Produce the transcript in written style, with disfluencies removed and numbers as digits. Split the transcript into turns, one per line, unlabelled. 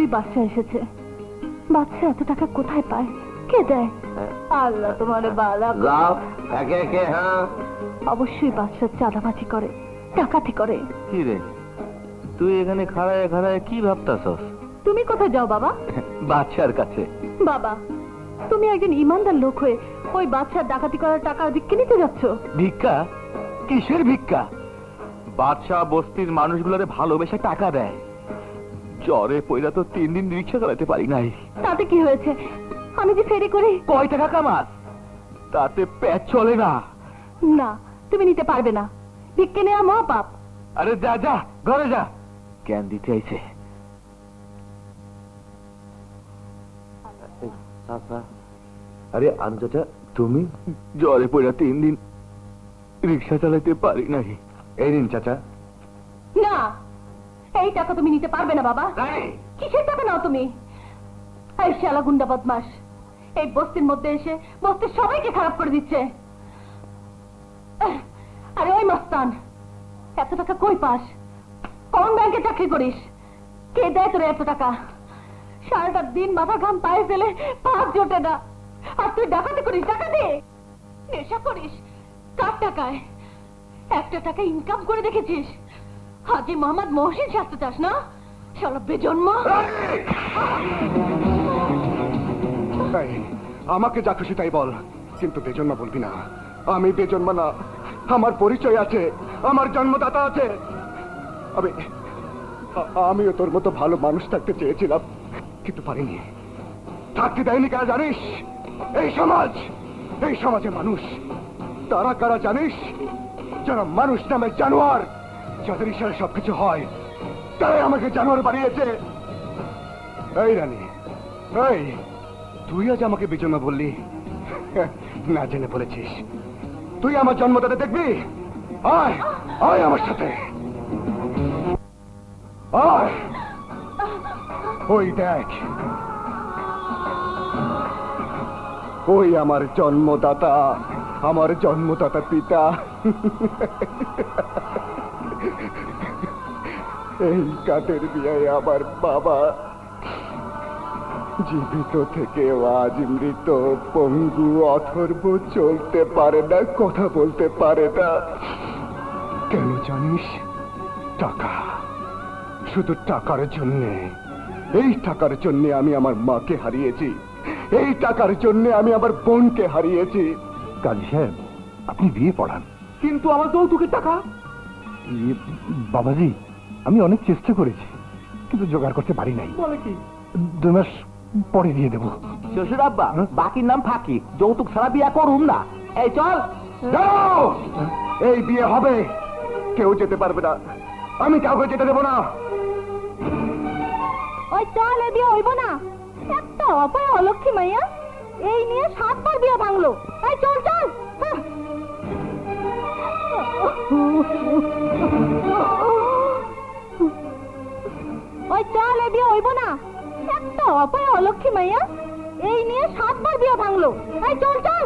অবশ্যই বাচ্চা এসেছে। বাচ্চা এত টাকা কোথায় পায়, কে দেয়? আল্লাহ তোমারে বালা
যাও একে একে। হ্যাঁ,
অবশ্যই বাচ্চা চাঁদাবাজি করে, ডাকাতি করে।
কি রে তুই এখানে খাড়ায় খাড়ায় কি ভাবতাছস?
তুমি কোথায় যাও বাবা?
বাচ্চার কাছে।
বাবা, তুমি একজন ইমানদার লোক হয়ে ওই বাচ্চার ডাকাতি করার টাকা ভিক্ষে নিতে যাচ্ছ?
ভিক্ষা? কিসের ভিক্ষা? বাদশা বস্তির মানুষগুলোরে ভালোবেসে টাকা দেয়। জ্বরে পয়লা তো 3 দিন রিক্সা চালাতে পারি নাই।
তাতে কি হয়েছে? আমি যে ফেরি করি।
কয় টাকা কামাস? তাতে পেট চলে না।
না, তুমি নিতে পারবে না, ভিক্ষে নেওয়া মহাপাপ।
আরে যা যা, ঘরে যা। জ্ঞান দিতে আইছে। আরে আনচাচা, তুমি? জ্বরে পয়লা 3 দিন রিক্সা চালাতে পারি নাই। এই নিন চাচা।
না, এই টাকা তুমি নিতে পারবে না বাবা। কিসের টাকা নাও তুমি? এই শালা গুন্ডা বদমাস এই বস্তির মধ্যে এসে বস্তির সবাইকে খারাপ করে দিচ্ছে। আরে ওই মস্তান, এত টাকা কই পাস? কোন ব্যাংকে চাকরি করিস? কে দেয় তোর এত টাকা? সারাটা দিন মাথা ঘাম পায়ে ফেলে পাপ জোটে না, আর তুই ডাকাতি করিস? ডাকাতি, নেশা করিস। কার টাকায়? একটা টাকা ইনকাম করে দেখেছিস? হাজি মোহাম্মদ মহসিন শাস্তি চাস না? শালা বেজন্ম।
আমাকে যা খুশি তাই বল, কিন্তু বেজন্মা বলবি না। আমি বেজন্মা না, আমার পরিচয় আছে, আমার জন্মদাতা আছে। আমিও তোর মতো ভালো মানুষ থাকতে চেয়েছিলাম, কিন্তু পারিনি। থাকতে দেয়নি কারা জানিস? এই সমাজে মানুষ। তারা কারা জানিস? যারা মানুষ নামে জানোয়ার, যাদের ইশারা সবকিছু হয়, তারাই আমাকে জানোয়ার বানিয়েছে। এই রানী, এই তুই আজ আমাকে বেজন্মা বললি? না জেনে বলেছিস। তুই আমার জন্মদাতা দেখবি? আয় আয় আমার সাথে, আয়। ওই দেখ, ওই আমার জন্মদাতা, আমার জন্মদাতা পিতা। এই কাঠের বিয়ায় আমার বাবা জীবিত থেকে আজ মৃত, পঙ্গু, অথর্ব, চলতে পারে না, কথা বলতে পারে না। কেন জানিস? টাকা, শুধু টাকার জন্যে। এই টাকার জন্যে আমি আমার মাকে হারিয়েছি, এই টাকার জন্যে আমি আমার বোনকে হারিয়েছি।
কাজী সাহেব, আপনি বিয়ে পড়ান।
কিন্তু আমার যৌতুকের টাকা?
বাবাজি, আমি অনেক চেষ্টা করেছি, কিন্তু জোগাড় করতে পারি নাই।
বলে কি?
2 মাস পরে দিয়ে দেবো।
শ্বশুর আব্বা, বাকির নাম ফাঁকি, যৌতুক ছাড়া বিয়ে করুন না। এই চল।
এই বিয়ে হবে, কেউ যেতে পারবে না, আমি কাউকে যেতে দেবো না।
ওই চল, এ বিয়ে হইব না। একটা অপায় অলক্ষী মাইয়া, এই নিয়ে 7 বার বিয়ে ভাঙলো। এই চল চল। ওই চল, এ বিয়ে হইব না। একটা অপায় অলক্ষী মাইয়া, এই নিয়ে 7 বার বিয়ে ভাঙলো। এই চল চল।